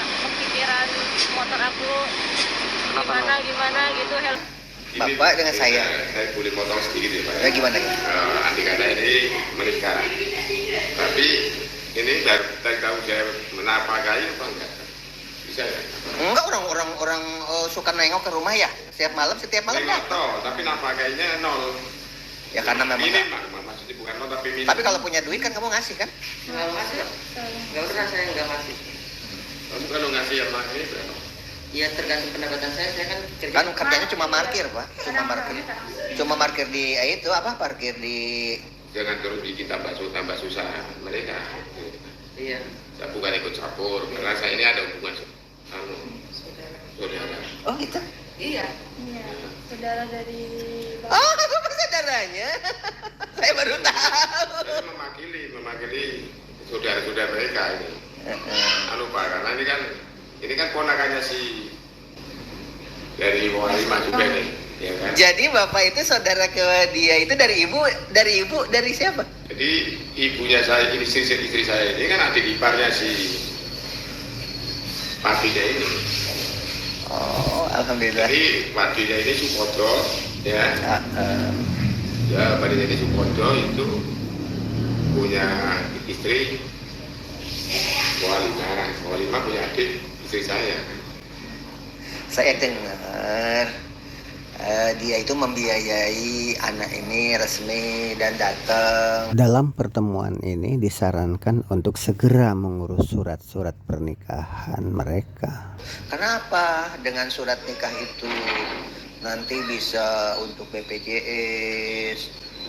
kepikiran motor aku gimana gitu. Bapak dengan saya boleh potong sedikit ya Pak. Ya gimana ya? Andi kata ini menikah, tapi ini dari tahu saya menafkahi apa enggak? Bisa ya? Enggak, orang suka nengok ke rumah ya setiap malam Nengok toh, tapi nafkahnya nol. Ya karena memang minim, maksudnya bukan nol tapi minim. Tapi kalau punya duit kan kamu ngasih kan? Nggak ngasih, nggak pernah saya nggak ngasih. Kamu kalau ngasih yang ini berapa? Ya tergantung pendapatan saya kan kerja. Kan kerjanya cuma parkir Pak, cuma parkir di itu apa, parkir di. Jangan terus bikin tambah susah mereka. Iya. Saya bukan ikut campur, karena saya ini ada hubungan saudara. Oh gitu? Iya, saudara dari Oh, saudaranya. Saya baru tahu. Saya mewakili saudara-saudara mereka ini. Pak, karena ini kan ponakannya si dari Walimah juga nih, ya kan? Jadi bapak itu saudara ke dia itu dari ibu dari siapa? Jadi ibunya saya, istri saya ini kan adik iparnya si papinya ini. Oh, alhamdulillah. Jadi papinya ini Sukodo, ya. Ya, papinya ini Sukodo itu punya istri Walimah punya adik istri saya. Saya dengar dia itu membiayai anak ini resmi dan datang. Dalam pertemuan ini disarankan untuk segera mengurus surat-surat pernikahan mereka. Kenapa? Dengan surat nikah itu nanti bisa untuk BPJS,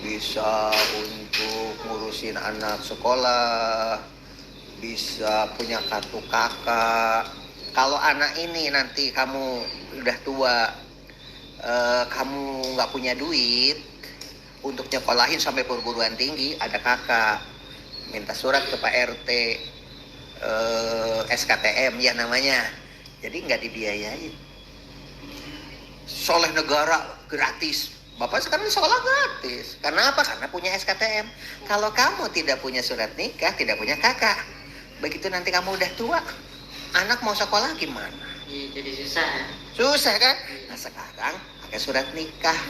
bisa untuk ngurusin anak sekolah, bisa punya kartu kakak. Kalau anak ini nanti kamu udah tua, kamu nggak punya duit untuk nyekolahin sampai perguruan tinggi, ada kakak minta surat ke Pak RT, SKTM ya namanya, jadi nggak dibiayain. Soleh negara gratis, bapak sekarang sekolah gratis. Karena apa? Karena punya SKTM. Kalau kamu tidak punya surat nikah, tidak punya kakak, begitu nanti kamu udah tua, anak mau sekolah gimana? Jadi susah. Susah kan? Nah sekarang pakai surat nikah.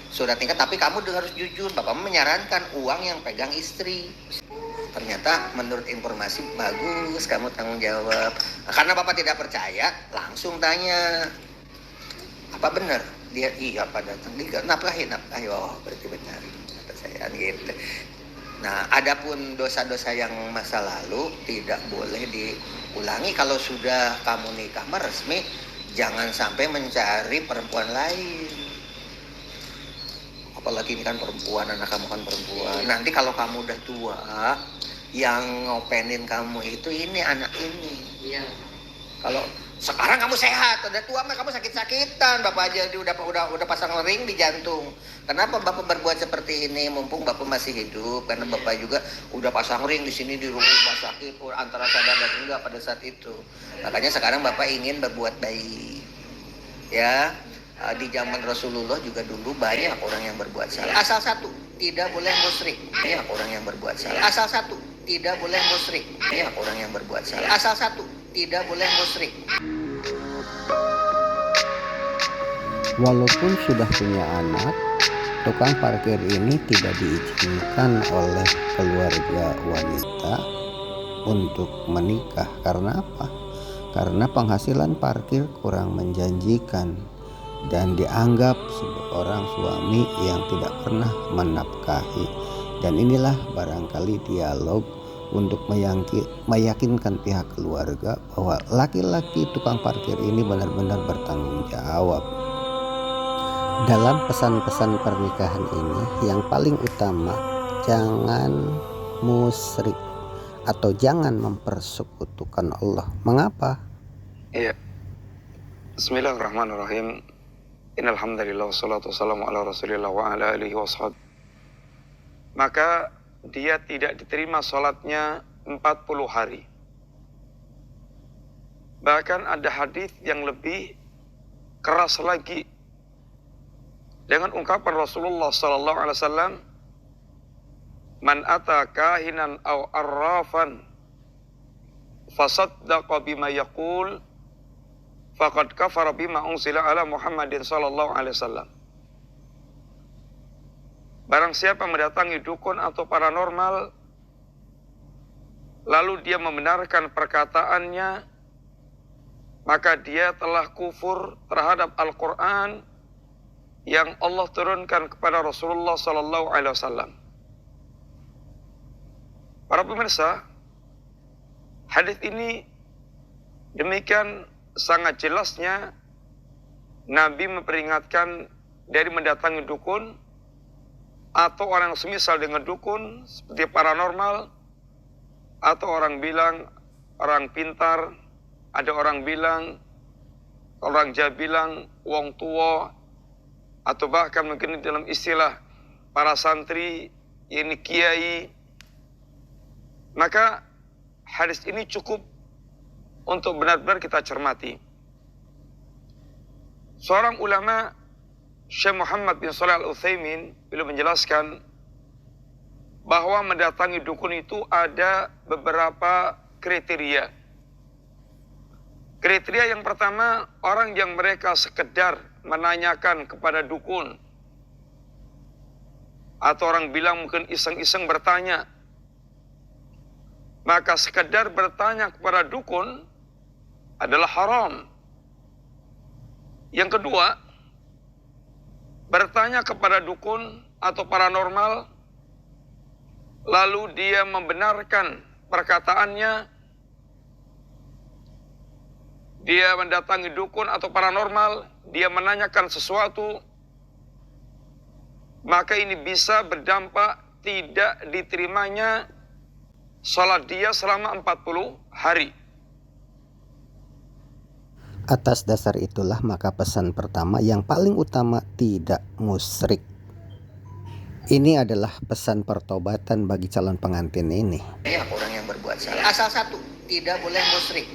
Surat nikah, tapi kamu harus jujur. Bapak menyarankan uang yang pegang istri. Ternyata menurut informasi bagus, kamu tanggung jawab. Nah, karena bapak tidak percaya, langsung tanya. Apa benar? Dia iya Pak datang. Dia nafkahi. Oh berarti benar. Kata saya gitu. Nah, adapun dosa-dosa yang masa lalu tidak boleh diulangi. Kalau sudah kamu nikah resmi, jangan sampai mencari perempuan lain. Apalagi ini kan perempuan, anak kamu kan perempuan. Nanti kalau kamu udah tua, yang ngopenin kamu itu ini anak ini. Iya. Kalau sekarang kamu sehat, udah tua mah kamu sakit-sakitan. Bapak aja udah pasang ring di jantung. Kenapa bapak berbuat seperti ini? Mumpung bapak masih hidup, karena bapak juga udah pasang ring di sini di rumah sakit, antara sadar dan enggak pada saat itu. Makanya sekarang bapak ingin berbuat baik. Ya, di zaman Rasulullah juga dulu banyak orang yang berbuat salah. Asal satu, tidak boleh musyrik. Banyak orang yang berbuat salah. Asal satu, tidak boleh musyrik. Banyak orang yang berbuat salah. Asal satu, tidak boleh musyrik. Walaupun sudah punya anak, tukang parkir ini tidak diizinkan oleh keluarga wanita untuk menikah. Karena apa? Karena penghasilan parkir kurang menjanjikan dan dianggap seorang suami yang tidak pernah menafkahi. Dan inilah barangkali dialog untuk meyakinkan pihak keluarga bahwa laki-laki tukang parkir ini benar-benar bertanggung jawab. Dalam pesan-pesan pernikahan ini yang paling utama, jangan musyrik atau jangan mempersekutukan Allah. Mengapa? Iya. Bismillahirrahmanirrahim. Innal hamdalillah wassalatu wassalamu ala Rasulillah wa ala alihi washabihi. Maka dia tidak diterima salatnya 40 hari. Bahkan ada hadis yang lebih keras lagi dengan ungkapan Rasulullah sallallahu alaihi wasallam, "Man ata kahinan aw arrafan fasaddaqa bima yaqul faqad kafara bima unzila ala Muhammadin sallallahu alaihi wasallam. Barang siapa mendatangi dukun atau paranormal lalu dia membenarkan perkataannya, maka dia telah kufur terhadap Al-Quran yang Allah turunkan kepada Rasulullah sallallahu alaihi wasallam. Para pemirsa, hadis ini demikian sangat jelasnya Nabi memperingatkan dari mendatangi dukun atau orang yang semisal dengan dukun seperti paranormal, atau orang bilang orang pintar, ada orang bilang, orang Jawa bilang wong tua, atau bahkan mungkin dalam istilah para santri ini kiai. Maka hadis ini cukup untuk benar-benar kita cermati. Seorang ulama, Syekh Muhammad bin Shalih Al-Utsaimin, beliau menjelaskan bahwa mendatangi dukun itu ada beberapa kriteria. Kriteria yang pertama, orang yang mereka sekedar menanyakan kepada dukun, atau orang bilang mungkin iseng-iseng bertanya, maka sekedar bertanya kepada dukun adalah haram. Yang kedua, bertanya kepada dukun atau paranormal, lalu dia membenarkan perkataannya, dia mendatangi dukun atau paranormal, dia menanyakan sesuatu, maka ini bisa berdampak tidak diterimanya salat dia selama 40 hari. Atas dasar itulah maka pesan pertama yang paling utama, tidak musyrik. Ini adalah pesan pertobatan bagi calon pengantin ini. Ya, orang yang berbuat salah. Asal satu, tidak boleh musyrik.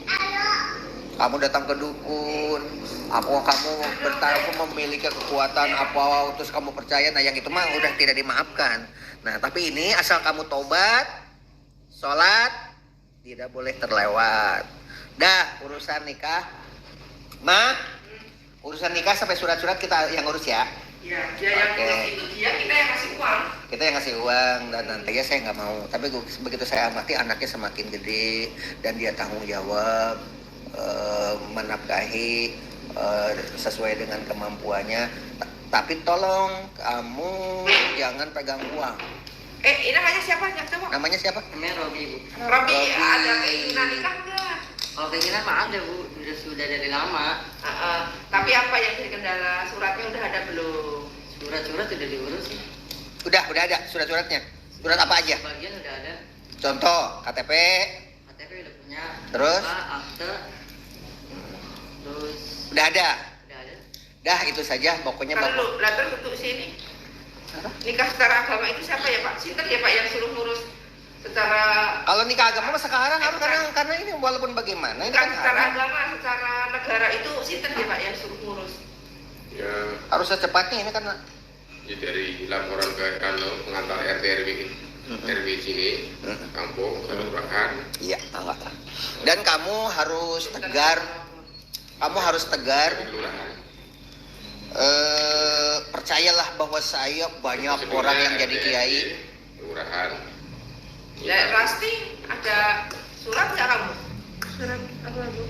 Kamu datang ke dukun, kamu bertaruh memiliki kekuatan apa, terus kamu percaya, nah yang itu mah udah tidak dimaafkan. Nah, tapi ini asal kamu tobat, sholat, tidak boleh terlewat. Dah, urusan nikah, urusan nikah sampai surat-surat kita yang ngurus ya. Iya, dia yang ngurus itu, kita yang kasih uang. Kita yang ngasih uang, dan nantinya saya nggak mau. Tapi begitu saya amati, anaknya semakin gede dan dia tanggung jawab, menafkahi sesuai dengan kemampuannya. Tapi tolong kamu jangan pegang uang. Ini namanya siapa? Namanya siapa? Namanya Robi, Bu. Robi, ada keinginan nikah enggak? Kalau keinginan mah ada, Bu. Sudah dari lama. Tapi apa yang jadi kendala? Suratnya udah ada belum? Surat-surat sudah diurus. Udah ada surat-suratnya. Surat apa aja? Bagian udah ada. Contoh, KTP. KTP udah punya. Terus? Akte. Terus Udah ada. udah ada. Dah, itu saja pokoknya. Kalau terus untuk sini nikah secara agama itu siapa ya Pak? Sinten ya Pak yang suruh ngurus secara Kalau nikah agama sekarang harus, karena ini walaupun bagaimana ini kan secara agama, secara negara itu sinten ya Pak yang suruh ngurus? Ya, harus secepatnya ini kan. ya dari laporan ke pengantar RT RW sini, kampung, kelurahan. Iya, enggak lah. Dan kamu harus tegar. Kelurahan. Percayalah bahwa saya banyak orang yang jadi kiai. Kelurahan. Ya pasti ada surat nggak kamu? Surat apa, Bu?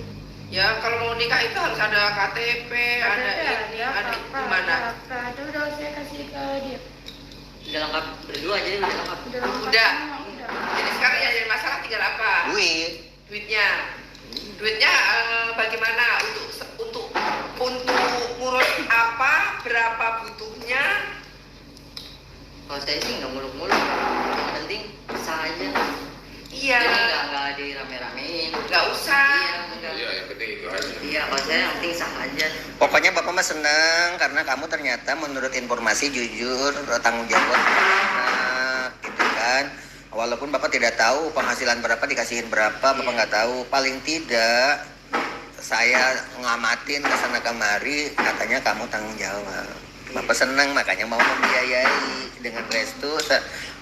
Ya kalau mau nikah itu harus ada KTP, ada gimana? Ada, udah saya kasih ke dia. Udah lengkap berdua, jadi udah lengkap. Udah. Jadi sekarang yang jadi masalah tinggal apa? Duitnya bagaimana untuk ngurus apa, berapa butuhnya? Kalau saya sih nggak muluk-muluk, yang penting sah aja. Iya. Jadi nggak dirame-ramein. Nggak usah. Iya, enggak. Iya, yang penting itu aja. Iya, kalau saya yang penting sah aja. Pokoknya Bapak mah senang karena kamu ternyata menurut informasi jujur, tanggung jawab, gitu kan. Walaupun Bapak tidak tahu penghasilan berapa, dikasihin berapa, Bapak nggak tahu. Paling tidak saya ngamatin kesana kemari, katanya kamu tanggung jawab. Bapak senang makanya mau membiayai dengan restu.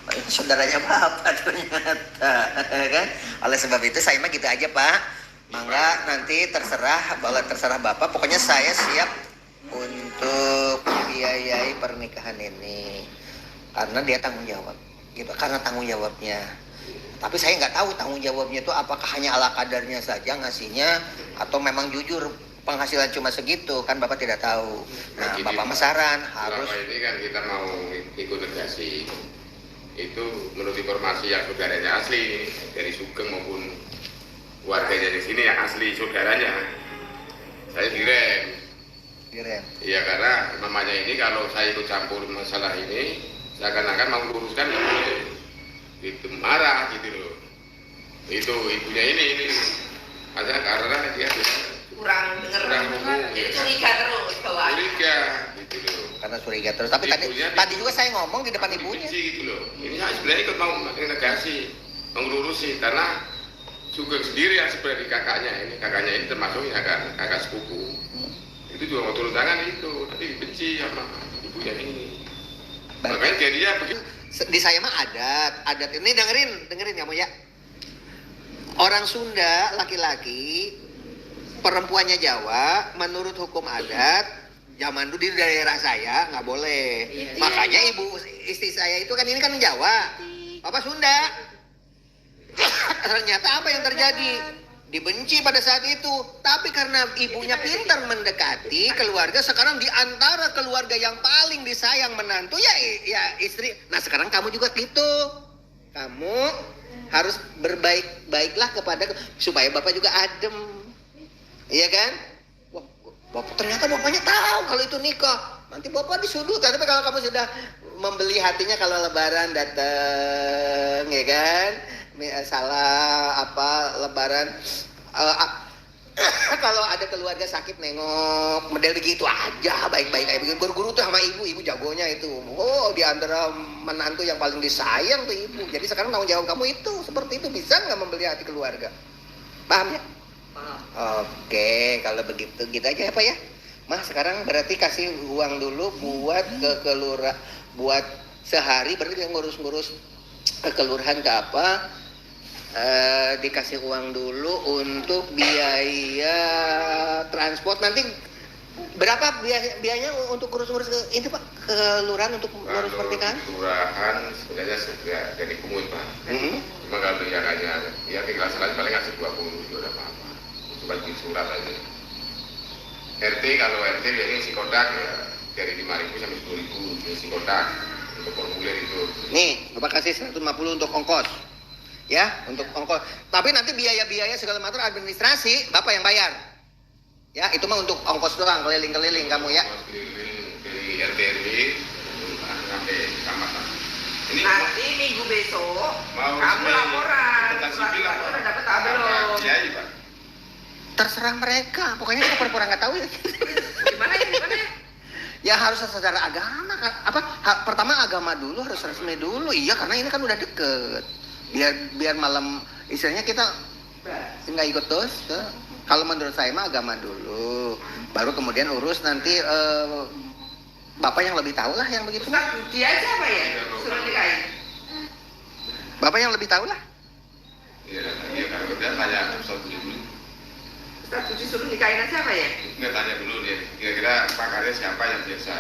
Saudaranya Bapak ternyata, kan? Oleh sebab itu saya mah gitu aja, Pak. Mangga nanti terserah Bapak. Pokoknya saya siap untuk membiayai pernikahan ini karena dia tanggung jawab, gitu. Karena tanggung jawabnya. Tapi saya nggak tahu tanggung jawabnya itu apakah hanya ala kadarnya saja ngasihnya atau memang jujur penghasilan cuma segitu, kan Bapak tidak tahu. Nah, Bapak mah saran harus. Selama ini kan kita mau ikut negasi. Itu menurut informasi yang saudaranya asli dari Sugeng maupun warganya di sini yang asli saudaranya. Saya direm. Iya, karena namanya ini kalau saya ikut campur masalah ini, seakan-akan mau luruskan nggak boleh. Itu marah gitu loh. Itu ibunya ini. Hanya karena dia kurang dengar, jadi curiga terus bahwa curiga gitu loh. Karena curiga terus. Tapi tadi juga saya ngomong di depan ibunya. Gitu loh. Ini saya sebenarnya ikut mau negasi, mau ngurusin karena Sugeng sendiri yang sebenarnya kakaknya ini termasuk kakak sepupu. Itu juga mau turun tangan itu, tapi dibenci sama ibunya ini. Makanya dia begitu. Di saya mah adat ini dengerin kamu ya. Orang Sunda laki-laki, perempuannya Jawa, menurut hukum adat zaman dulu di daerah saya nggak boleh. Makanya istri saya itu kan ini kan Jawa, Bapak Sunda. Ternyata apa yang terjadi? Dibenci pada saat itu. Tapi karena ibunya pintar mendekati keluarga, sekarang di antara keluarga yang paling disayang menantu ya istri. Nah sekarang kamu juga gitu. Kamu harus berbaik-baiklah kepada supaya Bapak juga adem. Iya kan? Wah, Bapak ternyata Bapaknya tahu kalau itu nikah. Nanti Bapak disudut. Tapi kalau kamu sudah membeli hatinya kalau lebaran datang, ya kan? Salah apa lebaran kalau ada keluarga sakit nengok model begitu aja baik-baik kayak begitu. Guru tuh sama ibu jagonya itu. Oh, di antara menantu yang paling disayang tuh ibu. Jadi sekarang tanggung jawab kamu itu seperti itu, bisa nggak membeli hati keluarga? Paham ya? Oke, kalau begitu gitu aja ya Pak ya. Mah sekarang berarti kasih uang dulu buat ke kelurahan, buat sehari berarti ngurus-ngurus ke kelurahan ke apa, dikasih uang dulu untuk biaya transport. Nanti berapa biayanya untuk ngurus-ngurus ke ini Pak, ke kelurahan untuk ngurus pernikahan? Kelurahan sebenarnya sudah jadi pungut Pak. Cuma kalau yang hanya ya keikhlasan paling ngasih 20 juga udah apa-apa. Cuma bikin surat aja. RT kalau RT biasanya isi kotak ya dari 5.000 sampai 10.000 isi kotak untuk formulir itu. Nih, Bapak kasih 150 untuk ongkos. Ya, untuk ongkos. Tapi nanti biaya-biaya segala macam administrasi Bapak yang bayar. Ya, itu mah untuk ongkos doang, keliling-keliling kamu ya. Keliling dari RT RW sampai kecamatan. Ini nanti minggu besok mau kamu laporan. tentang sipil lah. Udah dapat belum? Iya, Pak. Terserah mereka, pokoknya kita pura-pura nggak tahu ya. Gimana ya? Ya harus secara agama kan. Pertama agama dulu, harus resmi dulu. Iya, karena ini kan udah deket. Biar malam istilahnya kita nggak ikut terus. Kalau menurut saya mah agama dulu, baru kemudian urus nanti Bapak yang lebih tahu lah yang begitu. Ustaz Budi aja apa ya? Suruh nikahin. Bapak yang lebih tahu lah. Iya, kalau kita tanya Ustaz Budi dulu. Ustaz Budi suruh nikahin aja apa ya? Nggak tanya dulu dia, kira-kira pakarnya siapa yang biasa.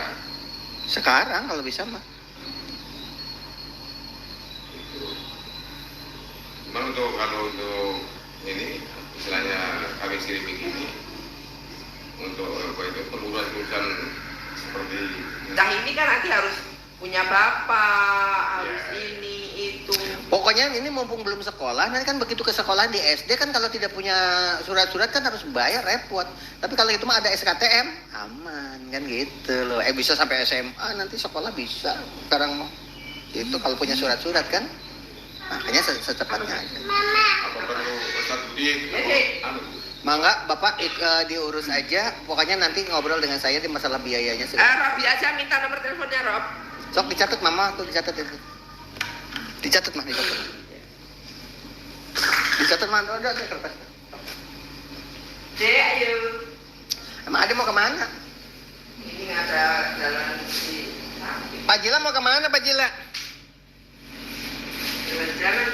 Sekarang kalau bisa mah. Cuma kalau untuk ini istilahnya kami sendiri begini untuk apa itu perurusan seperti Nah ini kan nanti harus punya bapak, harus Ya. ini itu. Pokoknya ini mumpung belum sekolah, nanti kan begitu ke sekolah di SD kan kalau tidak punya surat-surat kan harus bayar, repot. Tapi kalau itu mah ada SKTM, aman kan gitu loh. Bisa sampai SMA nanti sekolah bisa. Sekarang mau itu kalau punya surat-surat kan, makanya secepatnya aja. apa perlu Ustaz Budi anu Mangga Bapak diurus aja. Pokoknya nanti ngobrol dengan saya di masalah biayanya segala. Robi aja minta nomor teleponnya Rob. Sok dicatat Mama, tuh dicatat itu. Dicatat Mah, dicatat. Dicatat Mah, ada kertas. Dek, ayo. Emang Ade mau kemana? Ini ada jalan di samping. Pak Jila mau kemana Pak Jila? rencana